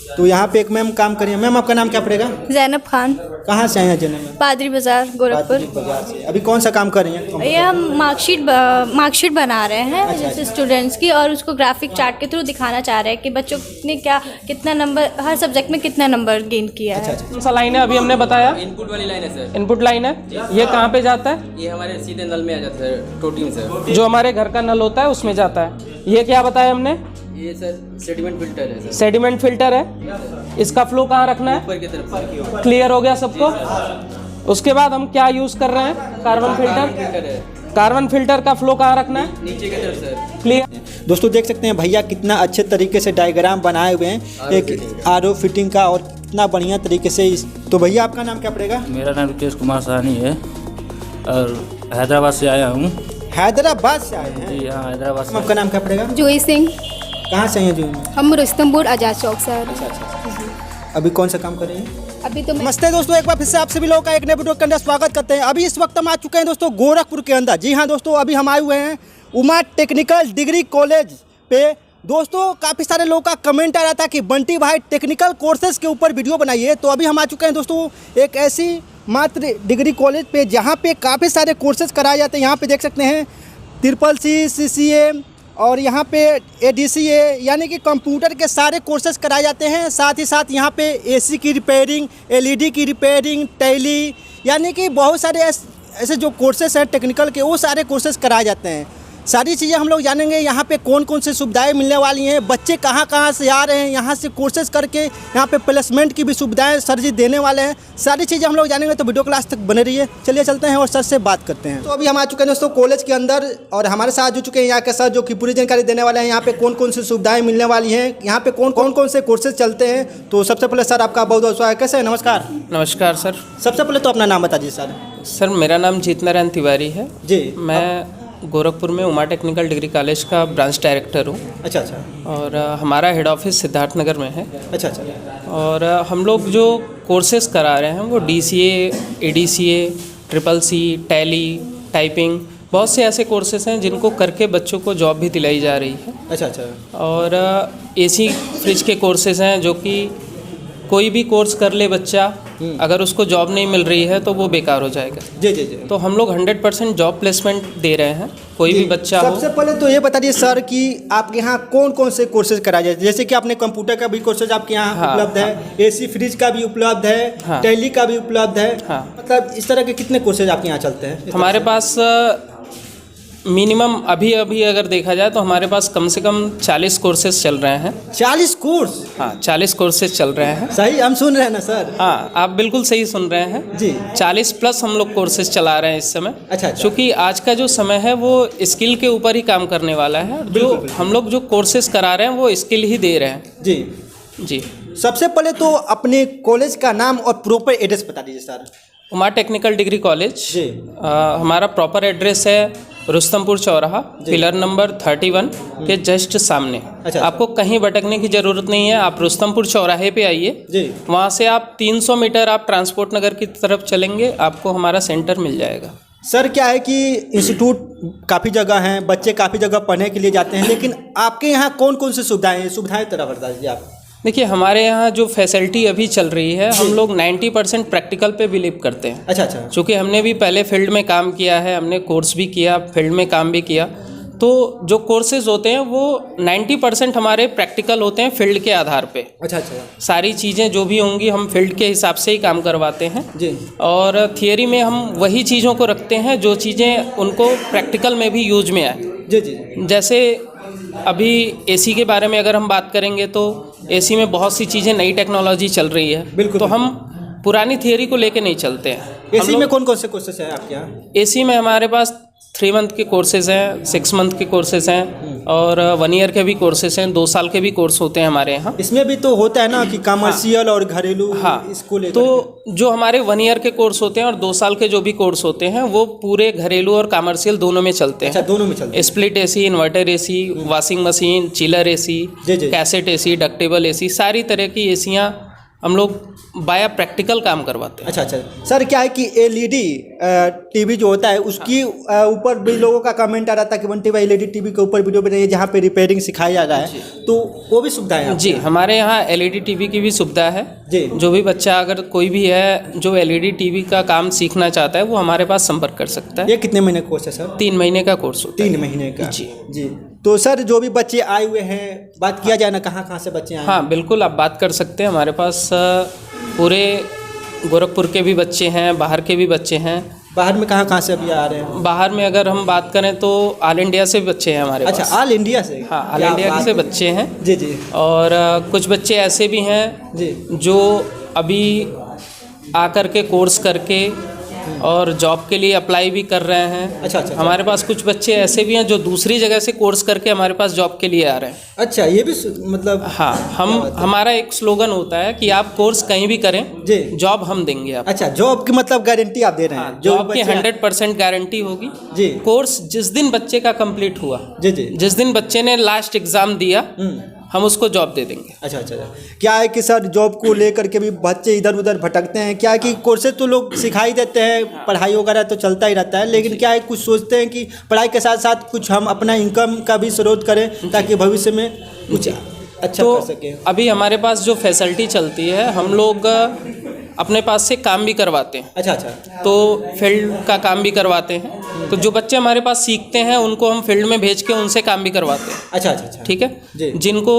तो यहाँ पे एक मैम काम करिए। मैम आपका नाम क्या पड़ेगा? ज़ैनब खान। कहाँ से आए हैं जन्म में? पादरी बाज़ार गोरखपुर। बाजार से। अभी कौन सा काम कर रही हैं? ये हम मार्कशीट बना रहे हैं अच्छा, जैसे स्टूडेंट्स की, और उसको ग्राफिक चार्ट के थ्रू दिखाना चाह रहे हैं कि बच्चों ने कितना नंबर हर सब्जेक्ट में कितना नंबर गेन किया है। अच्छा। कौन सा लाइन है अभी हमने बताया? इनपुट वाली लाइन है सर। इनपुट लाइन है। ये कहाँ पे जाता है? ये हमारे सीधे नल में आ जाता है, टोटिंग सर। जो हमारे घर का नल होता है उसमें जाता है। ये क्या बताया हमने? ये सर सेडिमेंट फिल्टर है सर। सेडिमेंट फिल्टर है। इसका फ्लो कहाँ रखना है? ऊपर की तरफ। क्लियर हो गया सबको? उसके बाद हम क्या यूज कर रहे हैं? Carbon filter. फिल्टर है कार्बन फिल्टर का फ्लो कहाँ रखना है? नीचे की तरफ सर। क्लियर। दोस्तों देख सकते हैं भैया कितना अच्छे तरीके से डायग्राम बनाए हुए हैं एक आरओ फिटिंग का, और कितना बढ़िया तरीके से तो भैया आपका नाम क्या पड़ेगा? मेरा नाम रितेश कुमार साहनी है और हैदराबाद से आया हूँ। हैदराबाद से आए हैं? जी हाँ, हैदराबाद से। आपका नाम क्या पड़ेगा? जूही सिंह। कहाँ से हैं जो? हम रुस्तमपुर आजाद चौक से। अभी कौन सा काम कर रहे हैं? अभी तो नमस्ते दोस्तों, एक बार फिर से आप सभी लोगों का एक नए वीडियो के अंदर स्वागत करते हैं। अभी इस वक्त हम आ चुके हैं दोस्तों गोरखपुर के अंदर। जी हाँ दोस्तों, अभी हम आए हुए हैं उमा टेक्निकल डिग्री कॉलेज पे। दोस्तों काफ़ी सारे लोगों का कमेंट आ रहा था कि बंटी भाई टेक्निकल कोर्सेज के ऊपर वीडियो बनाइए। तो अभी हम आ चुके हैं दोस्तों एक ऐसी मात्र डिग्री कॉलेज पे जहाँ पे काफ़ी सारे कोर्सेज कराए जाते हैं। यहाँ पे देख सकते हैं CCC, CCA और यहाँ पे ADCA यानी कि कंप्यूटर के सारे कोर्सेज कराए जाते हैं। साथ ही साथ यहाँ पे AC की रिपेयरिंग, LED की रिपेयरिंग, टैली, यानी कि बहुत सारे ऐसे जो कोर्सेज हैं टेक्निकल के, वो सारे कोर्सेज कराए जाते हैं। सारी चीज़ें हम लोग जानेंगे यहाँ पे कौन कौन सी सुविधाएं मिलने वाली हैं, बच्चे कहाँ कहाँ से आ रहे हैं, यहाँ से कोर्सेज करके यहाँ पे प्लेसमेंट की भी सुविधाएं सर जी देने वाले हैं। सारी चीज़ें हम लोग जानेंगे, तो वीडियो क्लास तक बने रहिए। चलिए चलते हैं और सर से बात करते हैं। तो अभी हम आ चुके हैं दोस्तों कॉलेज के अंदर, और हमारे साथ जुड़ चुके हैं यहाँ के सर जो कि पूरी जानकारी देने वाले हैं। यहाँ पे कौन कौन सी सुविधाएँ मिलने वाली हैं, यहाँ पे कौन कौन से कोर्सेज चलते हैं। तो सबसे पहले सर आपका बहुत बहुत स्वागत है। कैसे है? नमस्कार। नमस्कार सर। सबसे पहले तो अपना नाम बता दीजिए सर। सर मेरा नाम जीत नारायण तिवारी है जी। मैं गोरखपुर में उमा टेक्निकल डिग्री कॉलेज का ब्रांच डायरेक्टर हूँ। अच्छा अच्छा। और हमारा हेड ऑफिस सिद्धार्थ नगर में है। अच्छा अच्छा। और हम लोग जो कोर्सेज करा रहे हैं वो DCA, ADCA, CCC, tally, typing, बहुत से ऐसे कोर्सेज हैं जिनको करके बच्चों को जॉब भी दिलाई जा रही है। अच्छा अच्छा। और AC फ्रिज के कोर्सेज हैं जो कि कोई भी कोर्स कर ले बच्चा, अगर उसको जॉब नहीं मिल रही है तो वो बेकार हो जाएगा। जी जी जी। तो हम लोग 100% जॉब प्लेसमेंट दे रहे हैं, कोई भी बच्चा हो। सबसे पहले तो ये बता दीजिए सर कि आपके यहाँ कौन कौन से कोर्सेज कराए जाते हैं। जैसे कि आपने कंप्यूटर का भी कोर्सेज आपके यहाँ उपलब्ध है, AC फ्रिज का भी उपलब्ध है, टैली का भी उपलब्ध है। मतलब इस तरह के कितने कोर्सेज आपके यहाँ चलते हैं? हमारे पास मिनिमम अभी अगर देखा जाए तो हमारे पास कम से कम 40 कोर्सेज चल रहे हैं। 40 कोर्स? हाँ, 40 कोर्सेज चल रहे हैं। सही हम सुन रहे हैं ना सर? हाँ, आप बिल्कुल सही सुन रहे हैं जी। 40 प्लस हम लोग कोर्सेज चला रहे हैं इस समय। अच्छा। क्योंकि आज का जो समय है वो स्किल के ऊपर ही काम करने वाला है। जो हम लोग जो कोर्सेज करा रहे हैं वो स्किल ही दे रहे हैं। जी जी। सबसे पहले तो अपने कॉलेज का नाम और प्रॉपर एड्रेस बता दीजिए sir. Uma technical degree college ji. हमारा प्रॉपर एड्रेस है रुस्तमपुर चौराहा, पिलर नंबर 31 के जस्ट सामने। अच्छा। आपको कहीं भटकने की ज़रूरत नहीं है। आप रुस्तमपुर चौराहे पे आइए जी। वहाँ से आप 300 मीटर आप ट्रांसपोर्ट नगर की तरफ चलेंगे, आपको हमारा सेंटर मिल जाएगा। सर क्या है कि इंस्टीट्यूट काफ़ी जगह हैं, बच्चे काफ़ी जगह पढ़ने के लिए जाते हैं, लेकिन आपके यहाँ कौन कौन सी सुविधाएं हैं? सुविधाएं तरह बता दीजिए आप। देखिए, हमारे यहाँ जो फैसिलिटी अभी चल रही है, हम लोग 90% प्रैक्टिकल पे बिलीव करते हैं। अच्छा अच्छा। चूँकि हमने भी पहले फील्ड में काम किया है, हमने कोर्स भी किया, फील्ड में काम भी किया, तो जो कोर्सेज होते हैं वो 90% हमारे प्रैक्टिकल होते हैं फील्ड के आधार पे। अच्छा अच्छा। सारी चीज़ें जो भी होंगी हम फील्ड के हिसाब से ही काम करवाते हैं जी। और थियरी में हम वही चीज़ों को रखते हैं जो चीज़ें उनको प्रैक्टिकल में भी यूज में आए। जी जी। जैसे अभी AC के बारे में अगर हम बात करेंगे तो AC में बहुत सी चीज़ें नई टेक्नोलॉजी चल रही है। बिल्कुल। तो हम पुरानी थियरी को लेके नहीं चलते हैं। AC में कौन कौन से कोर्सेज हैं आपके यहाँ? AC में हमारे पास 3 मंथ के कोर्सेज हैं, 6 मंथ के कोर्सेज हैं और 1 ईयर के भी कोर्सेज हैं, 2 साल के भी कोर्स होते हैं हमारे यहाँ। इसमें भी तो होता है ना कि कमर्शियल और घरेलू। हाँ। इसको लेकर तो जो हमारे 1 ईयर के कोर्स होते हैं और 2 साल के जो भी कोर्स होते हैं वो पूरे घरेलू और कमर्शियल दोनों में चलते हैं। अच्छा, दोनों में चलते हैं। Split AC, inverter AC, washing machine, chiller AC, जी जी। कैसेट AC, डक्टेबल AC, सारी तरह की एसियाँ हम लोग बाया प्रैक्टिकल काम करवाते हैं। अच्छा अच्छा सर, क्या है कि एलईडी टीवी जो होता है उसकी ऊपर भी लोगों का कमेंट आ रहा था कि बंटी भाई एलईडी टीवी के ऊपर वीडियो बनाइए जहाँ पे रिपेयरिंग सिखाया जा रहा है, तो वो भी सुविधा है जी, हमारे यहाँ एलईडी टीवी की भी सुविधा है जी। जो भी बच्चा अगर कोई भी है जो एलईडी टीवी का काम सीखना चाहता है वो हमारे पास संपर्क कर सकता है। ये कितने महीने का कोर्स है सर? 3 महीने का कोर्स होता है। 3 महीने का जी जी। तो सर जो भी बच्चे आए हुए हैं, बात किया जाए ना कहाँ से बच्चे आए हैं? हाँ बिल्कुल, आप बात कर सकते हैं। हमारे पास पूरे गोरखपुर के भी बच्चे हैं, बाहर के भी बच्चे हैं। बाहर में कहाँ से अभी आ रहे हैं? बाहर में अगर हम बात करें तो ऑल इंडिया से भी बच्चे हैं हमारे पास। अच्छा, ऑल इंडिया से? हाँ, ऑल क्या इंडिया बात से है। बच्चे हैं जी जी और कुछ बच्चे ऐसे भी हैं जी जो अभी आकर के कोर्स करके और जॉब के लिए अप्लाई भी कर रहे हैं। अच्छा अच्छा हमारे पास कुछ बच्चे ऐसे भी हैं जो दूसरी जगह से कोर्स करके हमारे पास जॉब के लिए आ रहे हैं। अच्छा, ये भी मतलब हाँ, हमारा एक स्लोगन होता है कि आप कोर्स कहीं भी करें जी, जॉब हम देंगे आप। अच्छा, जॉब की मतलब गारंटी आप दे रहे हैं? जो जॉब की 100% गारंटी होगी जी। कोर्स जिस दिन बच्चे का कंप्लीट हुआ, जी जी, जिस दिन बच्चे ने लास्ट एग्जाम दिया, हम उसको जॉब दे देंगे। अच्छा अच्छा। क्या है कि सर जॉब को लेकर के भी बच्चे इधर उधर भटकते हैं, क्या है कि कोर्सेज तो लोग सिखाई देते हैं, पढ़ाई वगैरह तो चलता ही रहता है, लेकिन क्या है कुछ सोचते हैं कि पढ़ाई के साथ साथ कुछ हम अपना इनकम का भी स्रोत करें ताकि भविष्य में कुछ अच्छा तो कर सकें। अभी हमारे पास जो फैसिलिटी चलती है, हम लोग अपने पास से काम भी करवाते हैं। अच्छा अच्छा, तो फील्ड का काम भी करवाते हैं। तो जो बच्चे हमारे पास सीखते हैं उनको हम फील्ड में भेज के उनसे काम भी करवाते हैं। अच्छा अच्छा अच्छा, ठीक है जी। जिनको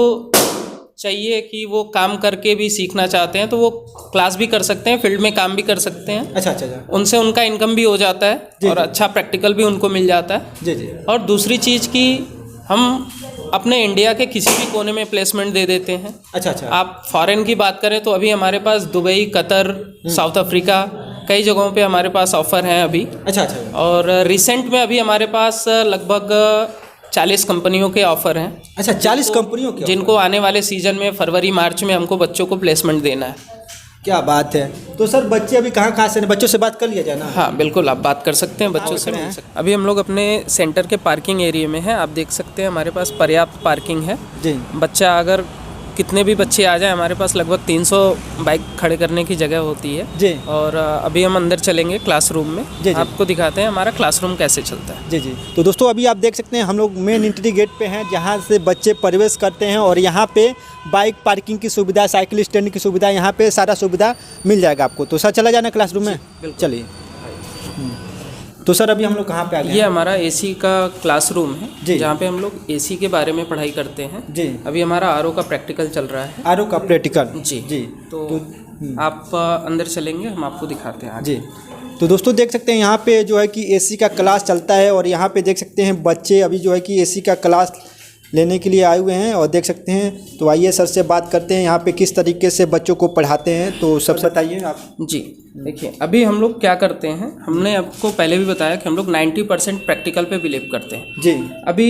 चाहिए कि वो काम करके भी सीखना चाहते हैं तो वो क्लास भी कर सकते हैं, फील्ड में काम भी कर सकते हैं। अच्छा अच्छा अच्छा, उनसे उनका इनकम भी हो जाता है जी, और जी। अच्छा प्रैक्टिकल भी उनको मिल जाता है। जी जी, और दूसरी चीज़ कि हम अपने इंडिया के किसी भी कोने में प्लेसमेंट दे देते हैं। अच्छा अच्छा, आप फॉरेन की बात करें तो अभी हमारे पास दुबई, कतर, साउथ अफ्रीका कई जगहों पे हमारे पास ऑफ़र हैं अभी। अच्छा अच्छा, और रिसेंट में अभी हमारे पास लगभग 40 कंपनियों के ऑफ़र हैं। अच्छा 40 कंपनियों के? जिनको आने वाले सीजन में फरवरी मार्च में हमको बच्चों को प्लेसमेंट देना है। क्या बात है। तो सर बच्चे अभी कहाँ से, बच्चों से बात कर लिया जाए ना? हाँ बिल्कुल, आप बात कर सकते हैं, बच्चों से मिल सकते हैं। अभी हम लोग अपने सेंटर के पार्किंग एरिया में हैं। आप देख सकते हैं हमारे पास पर्याप्त पार्किंग है जी। बच्चा अगर कितने भी बच्चे आ जाए, हमारे पास लगभग 300 बाइक खड़े करने की जगह होती है जी। और अभी हम अंदर चलेंगे क्लासरूम में। जी। आपको दिखाते हैं हमारा क्लासरूम कैसे चलता है। जी जी। तो दोस्तों अभी आप देख सकते हैं हम लोग मेन एंट्री गेट पे हैं जहाँ से बच्चे प्रवेश करते हैं और यहाँ पे बाइक पार्किंग की सुविधा, साइकिल स्टैंड की सुविधा, यहाँ पे सारा सुविधा मिल जाएगा आपको। तो सर चला जाना क्लासरूम में, चलिए। तो सर अभी हम लोग कहाँ पे आ गए? ये हमारा एसी का क्लासरूम जी। है जहाँ पे हम लोग एसी के बारे में पढ़ाई करते हैं। जी। अभी हमारा आरओ का प्रैक्टिकल चल रहा है। आरओ का प्रैक्टिकल? जी जी। तो आप अंदर चलेंगे, हम आपको दिखाते हैं आगे। जी। तो दोस्तों देख सकते हैं यहाँ पे जो है कि एसी का क्लास चलता है और यहाँ पे देख सकते हैं बच्चे अभी जो है कि एसी का क्लास लेने के लिए आए हुए हैं और देख सकते हैं। तो आइए सर से बात करते हैं यहाँ पे किस तरीके से बच्चों को पढ़ाते हैं। तो सब बताइए आप। जी देखिए, अभी हम लोग क्या करते हैं, हमने आपको पहले भी बताया कि हम लोग 90% प्रैक्टिकल पे बिलीव करते हैं। जी। अभी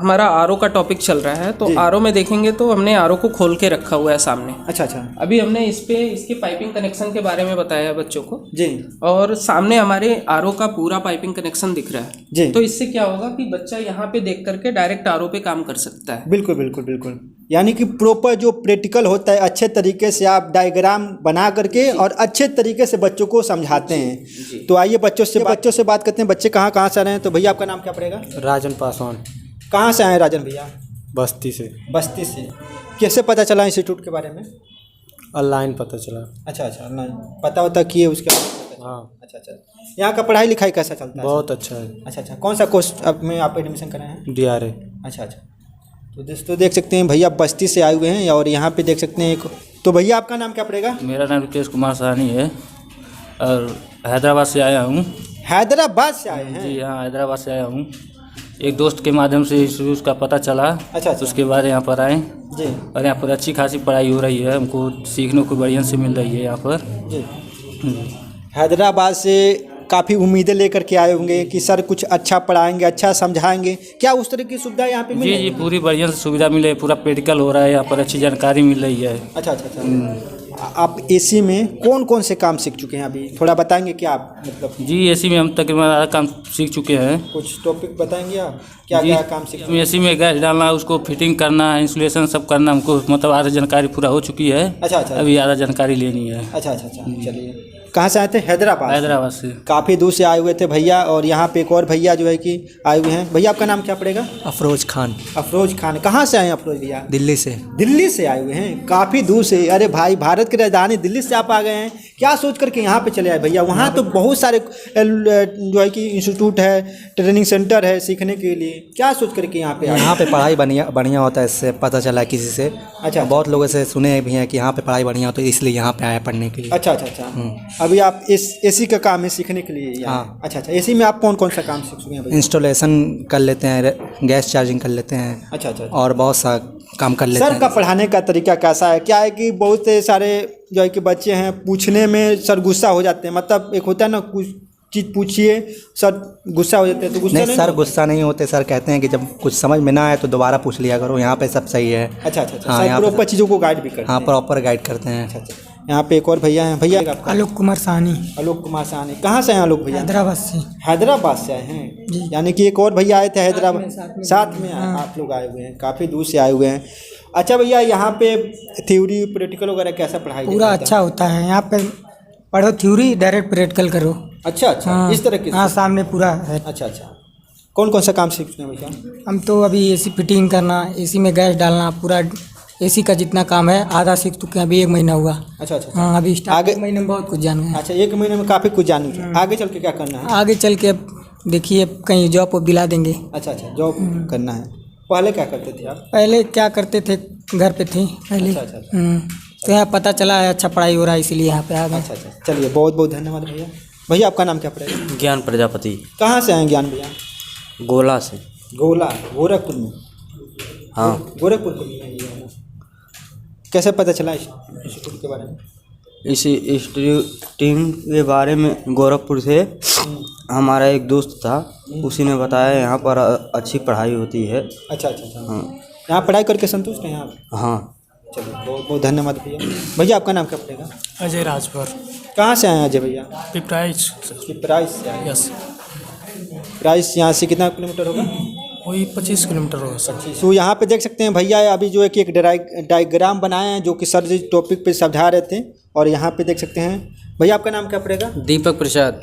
हमारा आरओ का टॉपिक चल रहा है तो आरओ में देखेंगे तो हमने आरओ को खोल के रखा हुआ है सामने। अच्छा अच्छा, अभी हमने इस पे इसके पाइपिंग कनेक्शन के बारे में बताया बच्चों को। जी। और सामने हमारे आरओ का पूरा पाइपिंग कनेक्शन दिख रहा है। जी। तो इससे क्या होगा कि बच्चा यहाँ पे देख करके डायरेक्ट आरओ पे काम कर सकता है। बिल्कुल बिल्कुल बिल्कुल, यानी कि प्रॉपर जो प्रैक्टिकल होता है अच्छे तरीके से आप डायग्राम बना करके और अच्छे तरीके से बच्चों को समझाते हैं। तो आइए बच्चों से बात करते हैं। बच्चे कहाँ से आ रहे हैं? तो भैया आपका नाम क्या पड़ेगा? राजन पासवान। कहाँ से आए हैं राजन भैया? बस्ती से। बस्ती से। कैसे पता चला इंस्टीट्यूट के बारे में? ऑनलाइन पता चला। अच्छा अच्छा, नहीं पता होता किए उसके बाद? हाँ। अच्छा अच्छा। यहाँ का पढ़ाई लिखाई कैसा चलता है? बहुत अच्छा है। अच्छा अच्छा, कौन सा कोर्स में आप एडमिशन कराए हैं? DRA। अच्छा अच्छा। तो दोस्तों देख सकते हैं भैया बस्ती से आए हुए हैं और यहाँ पे देख सकते हैं एक। तो भैया आपका नाम क्या पड़ेगा? मेरा नाम रितेश कुमार साहनी है और हैदराबाद से आया हूँ। हैदराबाद से आए हैं? जी हाँ, हैदराबाद से आया हूँ। एक दोस्त के माध्यम से उसका पता चला। अच्छा। उसके बाद यहाँ पर आए जी। और यहाँ पर अच्छी खासी पढ़ाई हो रही है, हमको सीखने को बढ़िया से मिल रही है यहाँ पर। जी। हैदराबाद से काफ़ी उम्मीदें लेकर के आए होंगे कि सर कुछ अच्छा पढ़ाएंगे, अच्छा समझाएंगे। क्या उस तरह की सुविधा यहाँ पे जी मिलेगी? जी, पूरी बढ़िया से सुविधा मिले, पूरा प्रैक्टिकल हो रहा है यहाँ पर, अच्छी जानकारी मिल रही है। अच्छा अच्छा अच्छा। आप एसी में कौन कौन से काम सीख चुके हैं अभी, थोड़ा बताएंगे क्या आप, मतलब जी एसी में हम तकरीबन आधा काम सीख चुके हैं। कुछ टॉपिक बताएंगे आप, क्या जी, क्या काम सीख चुके हैं? एसी में गैस डालना, उसको फिटिंग करना, इंस्टॉलेशन सब करना, हमको मतलब आधा जानकारी पूरा हो चुकी है। अच्छा अच्छा अभी आधा जानकारी लेनी है। अच्छा अच्छा अच्छा, चलिए। कहाँ से आए थे? हैदराबाद। हैदराबाद से। काफ़ी दूर से आए हुए थे भैया, और यहाँ पे एक और भैया जो है कि आए हुए हैं। भैया आपका नाम क्या पड़ेगा? अफरोज खान, अफरोज खान। कहाँ से आए हैं अफरोज भैया? दिल्ली से। दिल्ली से आए हुए हैं, काफ़ी दूर से। अरे भाई, भारत की राजधानी दिल्ली से आप आ गए हैं, क्या सोच करके यहाँ पे चले आए भैया? वहाँ तो बहुत सारे जो है कि इंस्टीट्यूट है, ट्रेनिंग सेंटर है सीखने के लिए, क्या सोच करके यहाँ पे आए? यहाँ पे पढ़ाई बढ़िया होता है, इससे पता चला है किसी से। अच्छा। बहुत लोगों से सुने भी हैं कि यहाँ पे पढ़ाई बढ़िया होती है, इसलिए यहाँ पे आए पढ़ने के लिए। अच्छा अच्छा अच्छा। अभी आप एसी का काम है सीखने के लिए यहाँ? हाँ। अच्छा अच्छा। एसी में आप कौन कौन सा काम सीख चुके हैं भैया? इंस्टॉलेशन कर लेते हैं, गैस चार्जिंग कर लेते हैं। अच्छा अच्छा। और बहुत सा काम कर लेते सर हैं। का पढ़ाने का तरीका कैसा है? क्या है कि बहुत सारे जो है कि बच्चे हैं, पूछने में सर गुस्सा हो जाते हैं, मतलब एक होता है ना, कुछ चीज़ पूछिए सर गुस्सा हो जाते हैं, तो गुस्सा नहीं सर, गुस्सा नहीं होते सर, कहते हैं कि जब कुछ समझ में ना आए तो दोबारा पूछ लिया करो, यहाँ पे सब सही है। अच्छा अच्छा अच्छा। हाँ, सर यहाँ पे प्रॉपर चीज़ों को गाइड भी करते हाँ हैं। प्रॉपर गाइड करते हैं। अच्छा अच्छा। यहाँ पे एक और भैया हैं। भैया आपका? आलोक कुमार साहनी, आलोक कुमार साहनी। कहाँ से हैं आलोक भैया? हैदराबाद से। हैदराबाद से आए हैं, यानी कि एक और भैया आए थे हैदराबाद, साथ में आप लोग आए हुए हैं, काफ़ी दूर से आए हुए हैं। अच्छा भैया, यहाँ पे थ्योरी प्रैक्टिकल वगैरह कैसा पढ़ाई पूरा जाता है? अच्छा होता है यहाँ पे, पढ़ो थ्योरी, डायरेक्ट प्रैक्टिकल करो। अच्छा अच्छा। हाँ, इस तरह के? हाँ, सामने पूरा है। अच्छा अच्छा। कौन कौन सा काम सीखते हैं भैया? हम तो अभी एसी फिटिंग करना, एसी में गैस डालना, पूरा एसी का जितना काम है आधा सीख चुके हैं, अभी 1 महीना हुआ। अच्छा अच्छा। हाँ, अभी स्टार्ट आगे- 1 महीने में बहुत कुछ जान गए। अच्छा, 1 महीने में काफ़ी कुछ जान गए। आगे चल के क्या करना है? आगे चल के देखिए कहीं जॉब को दिला देंगे। अच्छा अच्छा, जॉब करना है। पहले क्या करते थे आप? पहले क्या करते थे, घर पे थे पहले। अच्छा, अच्छा। तो यहाँ पता चला है अच्छा पढ़ाई हो रहा है, इसीलिए यहाँ पे आ गए। अच्छा अच्छा, चलिए बहुत बहुत धन्यवाद भैया। भैया आपका नाम क्या पड़ेगा? ज्ञान प्रजापति। कहाँ से आए ज्ञान भैया? गोला से। गोला, गोरखपुर में? हाँ। गोरखपुर में है ये है ना? कैसे पता चला इंस्टीट्यूट के बारे में? इस इंस्टीट्यूट के बारे में गोरखपुर से हमारा एक दोस्त था, उसी ने बताया यहाँ पर अच्छी पढ़ाई होती है। अच्छा अच्छा अच्छा। हाँ। यहाँ पढ़ाई करके संतुष्ट हैं आप? हाँ। चलिए बहुत बहुत धन्यवाद भैया। भैया आपका नाम क्या पड़ेगा? अजय राजभर, कहाँ से आए हैं अजय भैया? पिपराइच। प्राइस से आए हैं। यस, प्राइस यहाँ से कितना किलोमीटर होगा? वही 25 किलोमीटर होगा सर। तो यहाँ पे देख सकते हैं भैया अभी जो है कि एक डायग्राम बनाए हैं, जो कि सर जिस टॉपिक पे समझा रहे थे, और यहाँ पे देख सकते हैं। भैया आपका नाम क्या पड़ेगा? दीपक प्रसाद,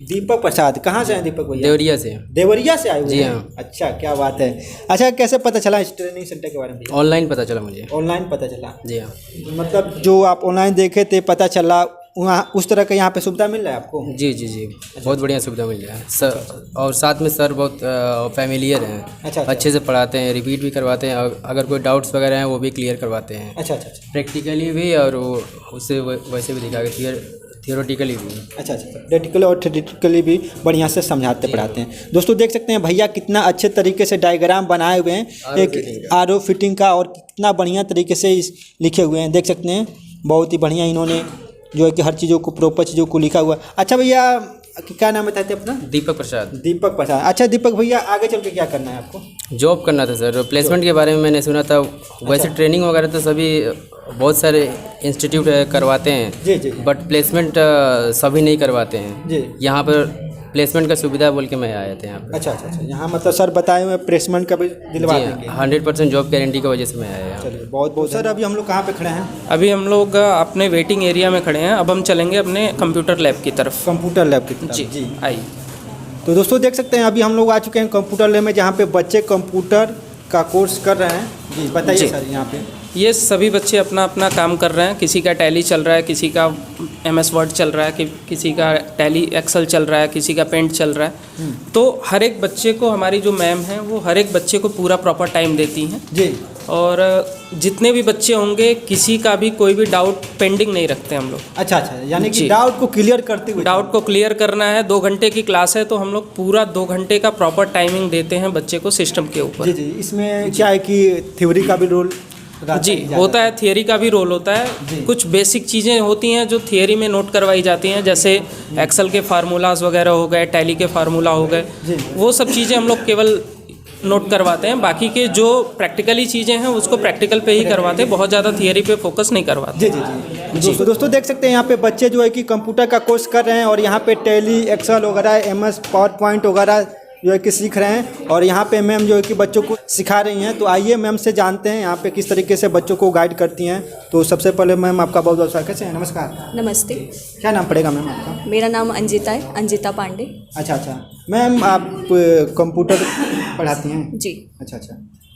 दीपक प्रसाद। कहाँ से आए दीपक भैया? देवरिया से। देवरिया से आए हुए जी हैं? हाँ। अच्छा, क्या बात है। अच्छा, कैसे पता चला इस ट्रेनिंग सेंटर के बारे में? ऑनलाइन पता चला मुझे। ऑनलाइन पता चला? जी हाँ। मतलब जो आप ऑनलाइन देखे थे, पता चला वहाँ उस तरह का यहाँ पे सुविधा मिल रहा है आपको? जी जी जी, बहुत बढ़िया सुविधा मिल रहा है सर, और साथ में सर बहुत फैमिलियर हैं। अच्छा। अच्छे से पढ़ाते हैं, रिपीट भी करवाते हैं, अगर कोई डाउट्स वगैरह हैं वो भी क्लियर करवाते हैं। अच्छा अच्छा अच्छा। प्रैक्टिकली भी और वो उससे वैसे भी दिखा के थियोरेटिकली भी। अच्छा अच्छा, प्रैक्टिकल और थ्योरेटिकली भी बढ़िया से समझाते पढ़ाते हैं। दोस्तों देख सकते हैं भैया कितना अच्छे तरीके से डायग्राम बनाए हुए हैं, एक आरओ फिटिंग का, और कितना बढ़िया तरीके से लिखे हुए हैं। देख सकते हैं बहुत ही बढ़िया इन्होंने जो है कि हर चीज़ों को, प्रॉपर चीज़ों को लिखा हुआ। अच्छा भैया, क्या नाम बताते अपना? दीपक प्रसाद। दीपक प्रसाद। अच्छा दीपक भैया, आगे चल के क्या करना है आपको? जॉब करना था सर। प्लेसमेंट के बारे में मैंने सुना था, वैसे ट्रेनिंग वगैरह तो सभी बहुत सारे इंस्टीट्यूट करवाते हैं। जी जी। बट प्लेसमेंट सभी नहीं करवाते हैं। जी। यहाँ पर प्लेसमेंट का सुविधा बोल के मैं आया था यहाँ पे। अच्छा अच्छा अच्छा, यहाँ मतलब सर बताए हुए प्लेसमेंट का भी दिलवा जी देंगे? 100% जॉब गारंटी की वजह से मैं आया यहाँ। चलिए बहुत बहुत सर। अभी हम लोग कहाँ पे खड़े हैं? अभी हम लोग अपने वेटिंग एरिया में खड़े हैं। अब हम चलेंगे अपने कंप्यूटर लैब की तरफ। कंप्यूटर लैब की तरफ। जी आइए। तो दोस्तों देख सकते हैं अभी हम लोग आ चुके हैं कंप्यूटर लैब में, जहाँ पे बच्चे कंप्यूटर का कोर्स कर रहे हैं। जी बताइए जी। सर। यहाँ पे ये सभी बच्चे अपना अपना काम कर रहे हैं। किसी का टैली चल रहा है, किसी का MS वर्ड चल रहा है, किसी का टैली एक्सेल चल रहा है, किसी का पेंट चल रहा है। तो हर एक बच्चे को हमारी जो मैम हैं वो हर एक बच्चे को पूरा प्रॉपर टाइम देती हैं। जी। और जितने भी बच्चे होंगे किसी का भी कोई भी डाउट पेंडिंग नहीं रखते हम लोग। अच्छा अच्छा, यानी कि जी। डाउट को क्लियर करते हुए। डाउट को क्लियर करना है। 2 घंटे की क्लास है तो हम लोग पूरा 2 घंटे का प्रॉपर टाइमिंग देते हैं बच्चे को सिस्टम के ऊपर। जी जी। इसमें क्या है कि थ्योरी का भी रोल जी होता है, थियरी का भी रोल होता है। कुछ बेसिक चीज़ें होती हैं जो थियरी में नोट करवाई जाती हैं, जैसे एक्सेल के फार्मूलाज वगैरह हो गए, टैली के फार्मूला हो गए, वो सब चीज़ें हम लोग केवल नोट करवाते हैं, बाकी के जो प्रैक्टिकली चीज़ें हैं उसको प्रैक्टिकल पे ही करवाते हैं, बहुत ज़्यादा थियरी पे फोकस नहीं करवाते। जी जी जी दोस्तों देख सकते हैं यहाँ पे बच्चे जो है कि कंप्यूटर का कोर्स कर रहे हैं और यहाँ पे टैली, एक्सेल वगैरह, MS पावर पॉइंट वगैरह जो है कि सीख रहे हैं और यहाँ पे मैम जो है कि बच्चों को सिखा रही हैं। तो आइए मैम से जानते हैं यहाँ पे किस तरीके से बच्चों को गाइड करती हैं। तो सबसे पहले मैम आपका बहुत बहुत स्वागत है। नमस्कार। नमस्ते। क्या नाम पड़ेगा मैम आपका? मेरा नाम अंजिता है, अंजिता पांडे। अच्छा मैम आप कंप्यूटर पढ़ाती हैं? जी। अच्छा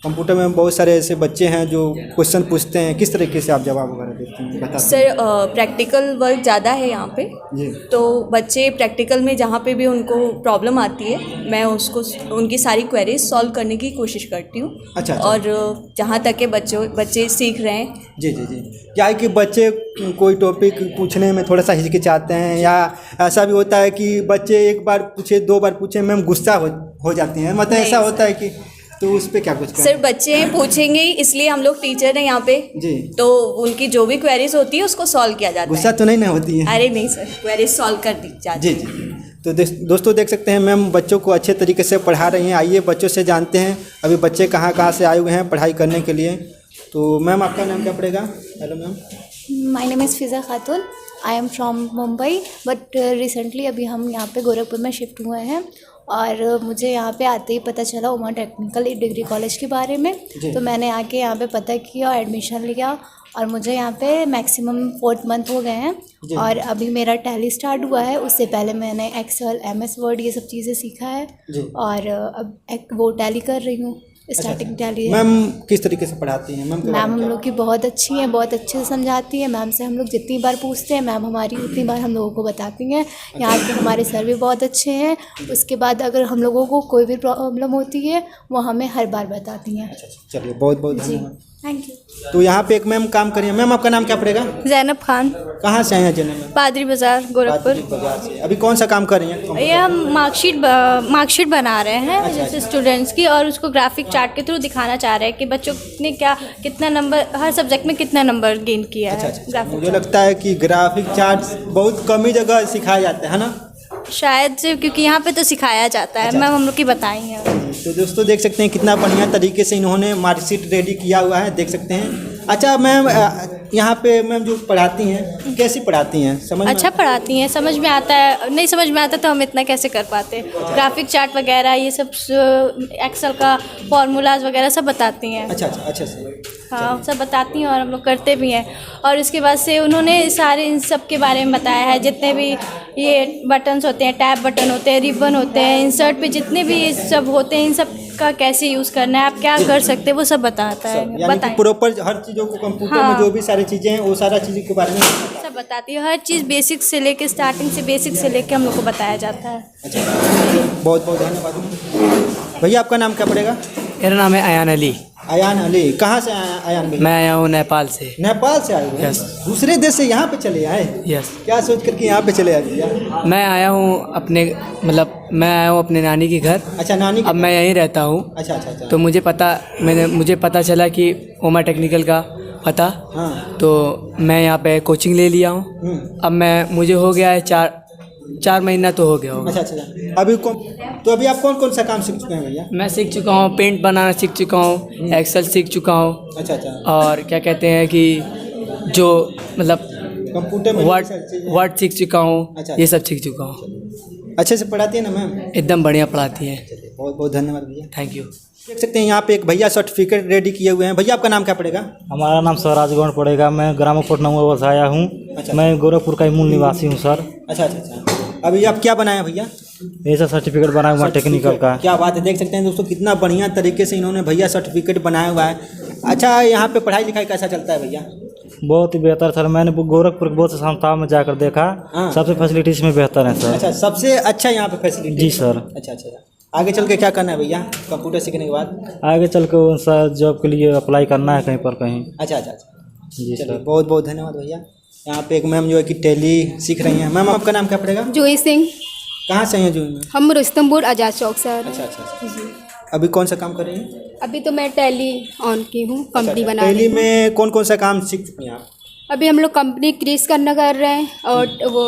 कंप्यूटर में बहुत सारे ऐसे बच्चे हैं जो क्वेश्चन पूछते हैं, किस तरीके से आप जवाब वगैरह देते हैं, बताते हैं? सर प्रैक्टिकल वर्क ज़्यादा है यहाँ पे जी। तो बच्चे प्रैक्टिकल में जहाँ पे भी उनको प्रॉब्लम आती है मैं उसको उनकी सारी क्वेरीज सॉल्व करने की कोशिश करती हूँ। अच्छा। और जहाँ तक के बच्चे सीख रहे हैं। जी क्या है कि बच्चे कोई टॉपिक पूछने में थोड़ा सा हिचकिचाते हैं या ऐसा भी होता है कि बच्चे एक बार पूछे, 2 बार पूछे मैम गुस्सा हो जाती हैं, मतलब ऐसा होता है कि, तो उस पे क्या कुछ सर बच्चे पूछेंगे ही, इसलिए हम लोग टीचर हैं यहाँ पे जी। तो उनकी जो भी क्वेरीज होती है उसको सॉल्व किया जाता है। गुस्सा तो नहीं ना होती है? अरे नहीं सर, क्वेरीज सॉल्व कर दी जाती है। जी तो दोस्तों देख सकते हैं मैम बच्चों को अच्छे तरीके से पढ़ा रही हैं। आइए बच्चों से जानते हैं अभी बच्चे कहाँ से आए हुए हैं पढ़ाई करने के लिए। तो मैम आपका नाम क्या पड़ेगा? Hello ma'am. My name is Fiza Khatoon, I am from Mumbai but recently अभी हम यहाँ पे गोरखपुर में शिफ्ट हुए हैं और मुझे यहाँ पे आते ही पता चला उमा टेक्निकल डिग्री कॉलेज के बारे में। तो मैंने आके यहाँ पे पता किया, एडमिशन लिया और मुझे यहाँ पे मैक्सिमम 4th मंथ हो गए हैं और अभी मेरा टैली स्टार्ट हुआ है। उससे पहले मैंने एक्सेल, MS वर्ड ये सब चीज़ें सीखा है और अब वो टैली कर रही हूँ, स्टार्टिंग टैली। मैम किस तरीके से पढ़ाती हैं मैम? मैम हम लोग की बहुत अच्छी हैं, बहुत अच्छे से समझाती हैं। मैम से हम लोग जितनी बार पूछते हैं मैम हमारी उतनी बार हम लोगों को बताती हैं। यहाँ के हमारे सर भी बहुत अच्छे हैं। उसके बाद अगर हम लोगों को कोई भी प्रॉब्लम होती है वो हमें हर बार बताती हैं। चलिए बहुत धन्यवाद। Thank you. तो यहाँ पे एक मैम काम करिए। मैम आपका नाम क्या पड़ेगा? ज़ैनब खान। कहाँ से आए हैं जैनब मैम? पादरी बाज़ार गोरखपुर। बाजार से। अभी कौन सा काम कर रही हैं? ये हम मार्कशीट बना रहे हैं जैसे स्टूडेंट्स की और उसको ग्राफिक चार्ट के थ्रू दिखाना चाह रहे हैं कि बच्चों ने कितना नंबर हर सब्जेक्ट में कितना नंबर गेन किया है। ग्राफिक मुझे लगता है कि ग्राफिक चार्ट बहुत कम ही जगह सिखाया जाता है ना? शायद से, क्योंकि यहाँ पे तो सिखाया जाता है। मैम हम लोग की बताई हैं। तो दोस्तों देख सकते हैं कितना बढ़िया तरीके से इन्होंने मार्कशीट रेडी किया हुआ है, देख सकते हैं। अच्छा मैम यहाँ पे मैम जो पढ़ाती हैं कैसी पढ़ाती हैं? समझ में अच्छा पढ़ाती हैं, समझ में आता है। नहीं समझ में आता तो हम इतना कैसे कर पाते। ग्राफिक चार्ट वगैरह ये सब, एक्सेल का फॉर्मूलाज वगैरह सब बताती हैं। अच्छा से। हाँ सब बताती हैं और हम लोग करते भी हैं। और इसके बाद से उन्होंने सारे इन सब के बारे में बताया है, जितने भी ये बटन्स होते हैं, टैब बटन होते हैं, रिबन होते हैं, इंसर्ट पे जितने भी सब होते हैं, इन सब का कैसे यूज़ करना है, आप क्या कर सकते हैं, वो सब बताता है। यानी कि प्रॉपर हर चीज़ों को कंप्यूटर में जो भी सारी चीज़ें हैं वो सारा चीज़ों के बारे में सब बताती है। हर चीज़ बेसिक से लेके स्टार्टिंग से बेसिक से लेके हम लोग को बताया जाता है। अच्छा बहुत धन्यवाद। भैया आपका नाम क्या पड़ेगा? मेरा नाम है अयान अली। अयान अली। कहाँ से आए अयान भैया? मैं आया हूँ नेपाल से। नेपाल से आए हुए? यस। दूसरे देश से यहाँ पे चले आए? यस। क्या सोच करके यहाँ पे चले आए भैया? मैं आया हूँ अपने नानी के घर। अच्छा नानी। अब मैं यहीं रहता हूँ। अच्छा। तो मुझे पता चला कि उमा टेक्निकल का पता। हाँ। तो मैं यहाँ पे कोचिंग ले लिया हूँ। अब मुझे हो गया है 4 महीना तो हो गया होगा। अच्छा। अभी आप कौन कौन सा काम सीख चुके हैं भैया? मैं सीख चुका हूँ, पेंट बनाना सीख चुका हूँ, एक्सेल सीख चुका हूँ। अच्छा। और क्या कहते हैं कि जो मतलब कंप्यूटर में वर्ड सीख चुका हूँ। अच्छा। ये सब सीख चुका हूँ। अच्छे से पढ़ाती है ना मैम? एकदम बढ़िया पढ़ाती है। बहुत धन्यवाद भैया। Thank you. देख सकते हैं यहाँ पे एक भैया सर्टिफिकेट रेडी किए हुए हैं। भैया आपका नाम क्या पड़ेगा? हमारा नाम स्वराज गौड़ पड़ेगा। मैं ग्रामोफोर्ट नंबर से आया हूँ। अच्छा। मैं गोरखपुर का ही मूल निवासी हूँ सर। अच्छा। अभी आप क्या बनाए भैया? ऐसा सर्टिफिकेट बनाया हुआ टेक्निकल का। क्या बात है, देख सकते हैं दोस्तों कितना बढ़िया तरीके से इन्होंने भैया सर्टिफिकेट बनाया हुआ है। अच्छा यहाँ पे पढ़ाई लिखाई कैसा चलता है भैया? बहुत ही बेहतर सर। मैंने गोरखपुर के बहुत से संस्थाओं में जाकर देखा। हाँ। सबसे फैसिलिटीज में बेहतर है सर। अच्छा सबसे अच्छा यहाँ पे फैसिलिटी? जी सर। अच्छा। आगे चल के क्या करना है भैया कंप्यूटर सीखने के बाद? आगे चल के सर जॉब के लिए अप्लाई करना है कहीं पर कहीं। अच्छा। जी सर। बहुत धन्यवाद भैया। यहाँ पे एक मैम जो है कि टैली सीख रही हैं। मैम आपका नाम क्या पड़ेगा? जूही सिंह। कहाँ से हैं जूही में? हम रुस्तमपुर आज़ाद चौक सर। अच्छा। जी। अभी कौन सा काम कर रही हैं? अभी तो मैं टैली ऑन की हूँ, कंपनी बना रही टैली हूँ। में कौन कौन सा काम सीख चुकी हैं आप? अभी हम लोग कंपनी क्रिएट करना कर रहे हैं और वो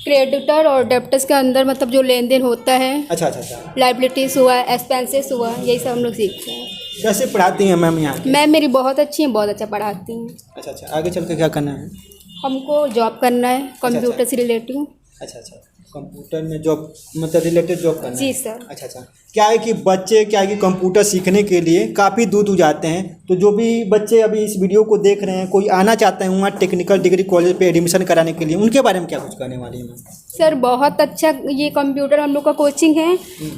क्रेडिटर और डेप्टर्स के अंदर मतलब जो लेन देन होता है, अच्छा अच्छा अच्छा। लाइबिलिटीज़ हुआ, एक्सपेंसेस हुआ, यही सब हम लोग सीखते हैं। कैसे पढ़ाती हैं मैम यहाँ? मैम मेरी बहुत अच्छी हैं, बहुत अच्छा पढ़ाती हैं। अच्छा अच्छा। आगे चल के क्या करना है? हमको जॉब करना है कंप्यूटर से रिलेटिव। अच्छा अच्छा। कंप्यूटर में जॉब मतलब रिलेटेड जॉब करना है? जी सर। अच्छा अच्छा। क्या है कि बच्चे क्या है कि कंप्यूटर सीखने के लिए काफ़ी दूर दूर जाते हैं, तो जो भी बच्चे अभी इस वीडियो को देख रहे हैं, कोई आना चाहते हैं वहाँ टेक्निकल डिग्री कॉलेज पे एडमिशन कराने के लिए, उनके बारे में क्या कुछ कहने वाली हैं मैम? सर बहुत अच्छा ये कंप्यूटर हम लोग का कोचिंग है।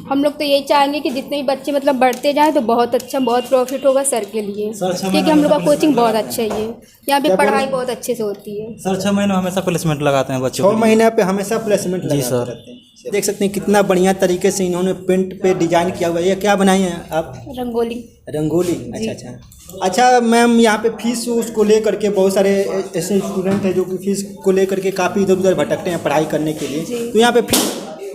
हम लोग तो यही चाहेंगे कि जितने भी बच्चे मतलब बढ़ते जाएं तो बहुत अच्छा, बहुत प्रॉफिट होगा सर के लिए, क्योंकि हम लोग का कोचिंग बहुत अच्छा है। ये यहाँ पे पढ़ाई बहुत अच्छे से होती है। सर 6 महीने हमेशा प्लेसमेंट लगाते हैं बच्चों 6 महीने पे हमेशा प्लेसमेंट जी लगाते सर। रहते हैं। देख सकते हैं कितना बढ़िया तरीके से इन्होंने पेंट पे डिजाइन किया हुआ है। ये क्या बनाई हैं आप? रंगोली। रंगोली। अच्छा अच्छा। अच्छा मैम, यहाँ पे फीस उसको लेकर के बहुत सारे ऐसे स्टूडेंट हैं जो कि फीस को लेकर के काफ़ी इधर उधर भटकते हैं पढ़ाई करने के लिए, तो यहाँ पे फीस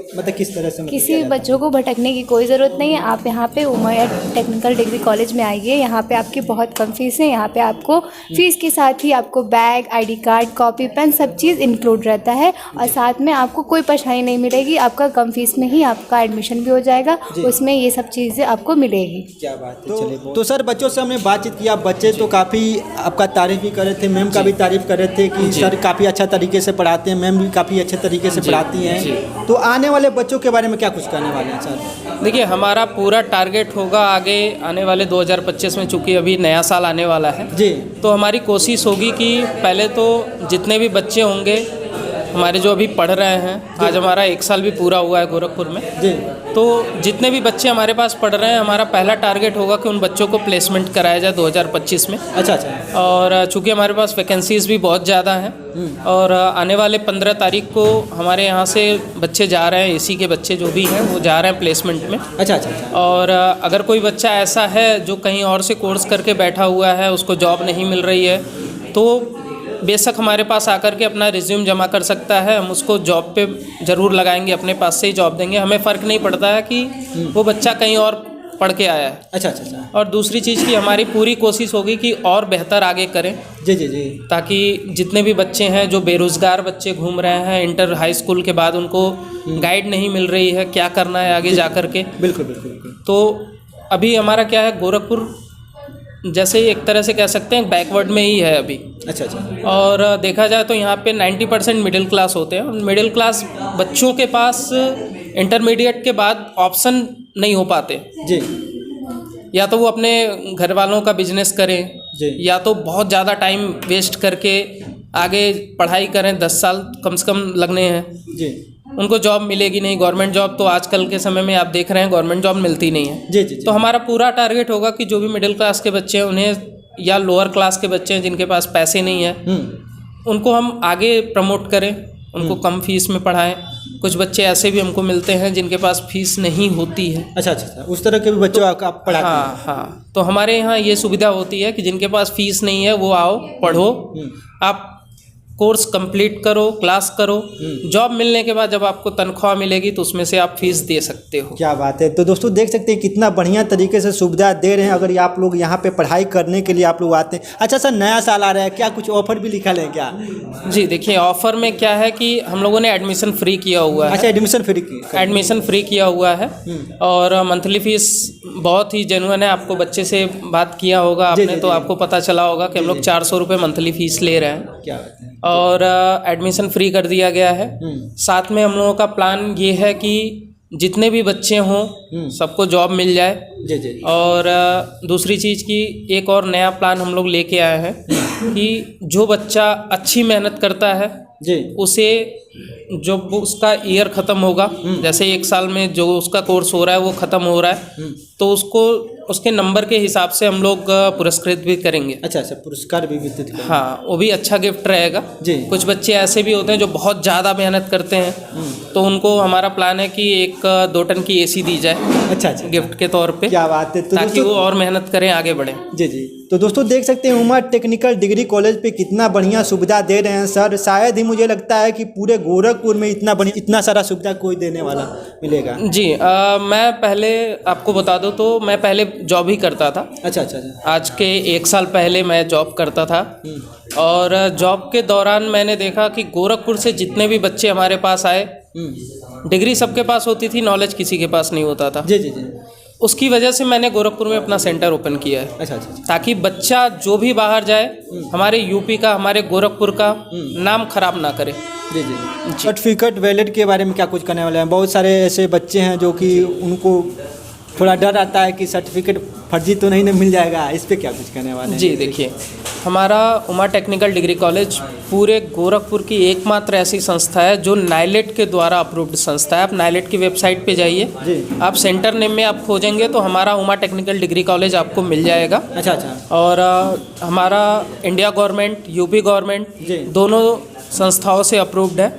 मतलब किस तरह से? किसी भी बच्चों को भटकने की कोई ज़रूरत नहीं है। आप यहाँ पे उमैया टेक्निकल डिग्री कॉलेज में आइए। यहाँ पे आपकी बहुत कम फीस है। यहाँ पे आपको फ़ीस के साथ ही आपको bag, ID card, copy, pen सब चीज़ इंक्लूड रहता है, और साथ में आपको कोई परेशानी नहीं मिलेगी। आपका कम फीस में ही आपका एडमिशन भी हो जाएगा, उसमें ये सब चीज़ें आपको मिलेगी। क्या बात है। तो सर बच्चों से हमने बातचीत किया, बच्चे तो काफ़ी आपका तारीफ़ भी कर रहे थे, मैम का भी तारीफ़ कर रहे थे कि सर काफ़ी अच्छा तरीके से पढ़ाते हैं, मैम भी काफ़ी अच्छे तरीके से पढ़ाती हैं। तो आने वाले बच्चों के बारे में क्या कुछ कहने वाले हैं सर? देखिए, हमारा पूरा टारगेट होगा आगे आने वाले 2025 में, चूँकि अभी नया साल आने वाला है जी, तो हमारी कोशिश होगी कि पहले तो जितने भी बच्चे होंगे हमारे जो अभी पढ़ रहे हैं, आज हमारा 1 साल भी पूरा हुआ है गोरखपुर में जी, तो जितने भी बच्चे हमारे पास पढ़ रहे हैं, हमारा पहला टारगेट होगा कि उन बच्चों को प्लेसमेंट कराया जाए 2025 में। अच्छा अच्छा। और चूँकि हमारे पास वैकेंसीज़ भी बहुत ज़्यादा हैं, और आने वाले 15 तारीख को हमारे यहाँ से बच्चे जा रहे हैं, एसी के बच्चे जो भी हैं वो जा रहे हैं प्लेसमेंट में। अच्छा अच्छा। और अगर कोई बच्चा ऐसा है जो कहीं और से कोर्स करके बैठा हुआ है, उसको जॉब नहीं मिल रही है, तो बेशक हमारे पास आकर के अपना रिज्यूम जमा कर सकता है। हम उसको जॉब पे ज़रूर लगाएंगे, अपने पास से ही जॉब देंगे। हमें फ़र्क नहीं पड़ता है कि वो बच्चा कहीं और पढ़ के आया है। अच्छा अच्छा अच्छा। और दूसरी चीज़ की हमारी पूरी कोशिश होगी कि और बेहतर आगे करें। जी जी जी। ताकि जितने भी बच्चे हैं जो बेरोज़गार बच्चे घूम रहे हैं, इंटर हाई स्कूल के बाद उनको गाइड नहीं मिल रही है क्या करना है आगे जा कर के। बिल्कुल बिल्कुल बिल्कुल। तो अभी हमारा क्या है, गोरखपुर जैसे एक तरह से कह सकते हैं बैकवर्ड में ही है अभी। अच्छा अच्छा। और देखा जाए तो यहाँ पे 90% मिडिल क्लास होते हैं। मिडिल क्लास बच्चों के पास इंटरमीडिएट के बाद ऑप्शन नहीं हो पाते जी, या तो वो अपने घर वालों का बिजनेस करें जी, या तो बहुत ज़्यादा टाइम वेस्ट करके आगे पढ़ाई करें। 10 साल कम से कम लगने हैं जी, उनको जॉब मिलेगी नहीं। गवर्नमेंट जॉब तो आजकल के समय में आप देख रहे हैं गवर्नमेंट जॉब मिलती नहीं है। जी जी जी। तो हमारा पूरा टारगेट होगा कि जो भी मिडिल क्लास के बच्चे हैं उन्हें, या लोअर क्लास के बच्चे हैं जिनके पास पैसे नहीं है, उनको हम आगे प्रमोट करें, उनको कम फीस में पढ़ाएं। कुछ बच्चे ऐसे भी हमको मिलते हैं जिनके पास फीस नहीं होती है। अच्छा अच्छा। उस तरह के भी बच्चों को आप पढ़ाते हैं? हाँ हाँ। तो हमारे यहाँ ये सुविधा होती है कि जिनके पास फीस नहीं है वो आओ, पढ़ो, आप कोर्स कंप्लीट करो, क्लास करो। जॉब मिलने के बाद जब आपको तनख्वाह मिलेगी तो उसमें से आप फीस दे सकते हो। क्या बात है। तो दोस्तों देख सकते हैं कितना बढ़िया तरीके से सुविधा दे रहे हैं। अगर आप लोग यहाँ पे पढ़ाई करने के लिए आप लोग आते हैं। अच्छा सर, नया साल आ रहा है, क्या कुछ ऑफर भी लिखा है क्या? जी देखिए, ऑफर में क्या है कि हम लोगों ने एडमिशन फ्री किया हुआ है। अच्छा, एडमिशन फ्री की? एडमिशन फ्री किया हुआ है, और मंथली फीस बहुत ही जेन्युइन है। आपको बच्चे से बात किया होगा आपने, तो आपको पता चला होगा कि हम लोग 400 रुपये मंथली फीस ले रहे हैं। क्या बात है। और एडमिशन फ्री कर दिया गया है। साथ में हम लोगों का प्लान ये है कि जितने भी बच्चे हों सबको जॉब मिल जाए। जी जी। और दूसरी चीज़ की एक और नया प्लान हम लोग लेके आए हैं कि जो बच्चा अच्छी मेहनत करता है जी, उसे जब उसका ईयर ख़त्म होगा, जैसे 1 साल में जो उसका कोर्स हो रहा है वो ख़त्म हो रहा है, तो उसको उसके नंबर के हिसाब से हम लोग पुरस्कृत भी करेंगे। अच्छा अच्छा, पुरस्कार भी वितरित करेंगे? हाँ, वो भी अच्छा गिफ्ट रहेगा जी। कुछ बच्चे ऐसे भी होते हैं जो बहुत ज़्यादा मेहनत करते हैं, तो उनको हमारा प्लान है कि 1-2 टन की एसी दी जाए। अच्छा अच्छा, गिफ्ट के तौर पे। क्या बात है। तो ताकि वो और मेहनत करें, आगे बढ़ें। जी जी। तो दोस्तों देख सकते हैं उमा टेक्निकल डिग्री कॉलेज पे कितना बढ़िया सुविधा दे रहे हैं सर। शायद ही मुझे लगता है कि पूरे गोरखपुर में इतना सारा सुविधा कोई देने वाला मिलेगा। जी मैं पहले आपको बता दूं दो तो मैं पहले जॉब ही करता था। अच्छा अच्छा अच्छा। आज के 1 साल पहले मैं जॉब करता था और जॉब के दौरान मैंने देखा कि गोरखपुर से जितने भी बच्चे हमारे पास आए, डिग्री सबके पास होती थी, नॉलेज किसी के पास नहीं होता था। जी जी जी। उसकी वजह से मैंने गोरखपुर में अपना सेंटर ओपन किया है। अच्छा अच्छा अच्छा। ताकि बच्चा जो भी बाहर जाए हमारे यूपी का, हमारे गोरखपुर का नाम खराब ना करे। जी जी। सर्टिफिकेट वैलिड के बारे में क्या कुछ करने वाले हैं? बहुत सारे ऐसे बच्चे हैं जो कि उनको थोड़ा डर आता है कि सर्टिफिकेट फर्जी तो नहीं मिल जाएगा, इस पे क्या कुछ करने वाले हैं? जी देखिए, हमारा उमा टेक्निकल डिग्री कॉलेज पूरे गोरखपुर की एकमात्र ऐसी संस्था है जो नाइलेट के द्वारा अप्रूव्ड संस्था है। आप नाइलेट की वेबसाइट पे जाइए, आप सेंटर नेम में आप खोजेंगे तो हमारा उमा टेक्निकल डिग्री कॉलेज आपको मिल जाएगा। अच्छा अच्छा। और हमारा इंडिया गवर्नमेंट, यूपी गवर्नमेंट दोनों संस्थाओं से अप्रूव्ड है।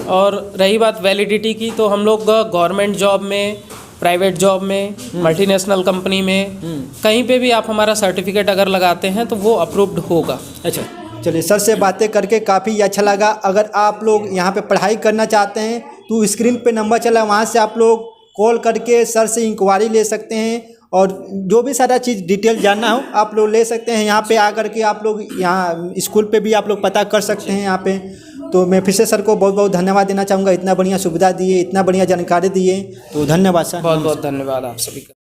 और रही बात वैलिडिटी की, तो हम लोग गवर्नमेंट जॉब में, प्राइवेट जॉब में, मल्टीनेशनल कंपनी में, कहीं पे भी आप हमारा सर्टिफिकेट अगर लगाते हैं तो वो अप्रूव्ड होगा। अच्छा, चलिए सर से बातें करके काफ़ी अच्छा लगा। अगर आप लोग यहाँ पे पढ़ाई करना चाहते हैं तो स्क्रीन पे नंबर चला है, वहाँ से आप लोग कॉल करके सर से इंक्वायरी ले सकते हैं और जो भी सारा चीज़ डिटेल जानना हो आप लोग ले सकते हैं। यहाँ पे आकर के आप लोग यहाँ स्कूल पे भी आप लोग पता कर सकते हैं यहाँ पे। तो मैं फिर से सर को बहुत बहुत धन्यवाद देना चाहूँगा, इतना बढ़िया सुविधा दिए, इतना बढ़िया जानकारी दिए, तो धन्यवाद सर। बहुत बहुत धन्यवाद आप सभी का।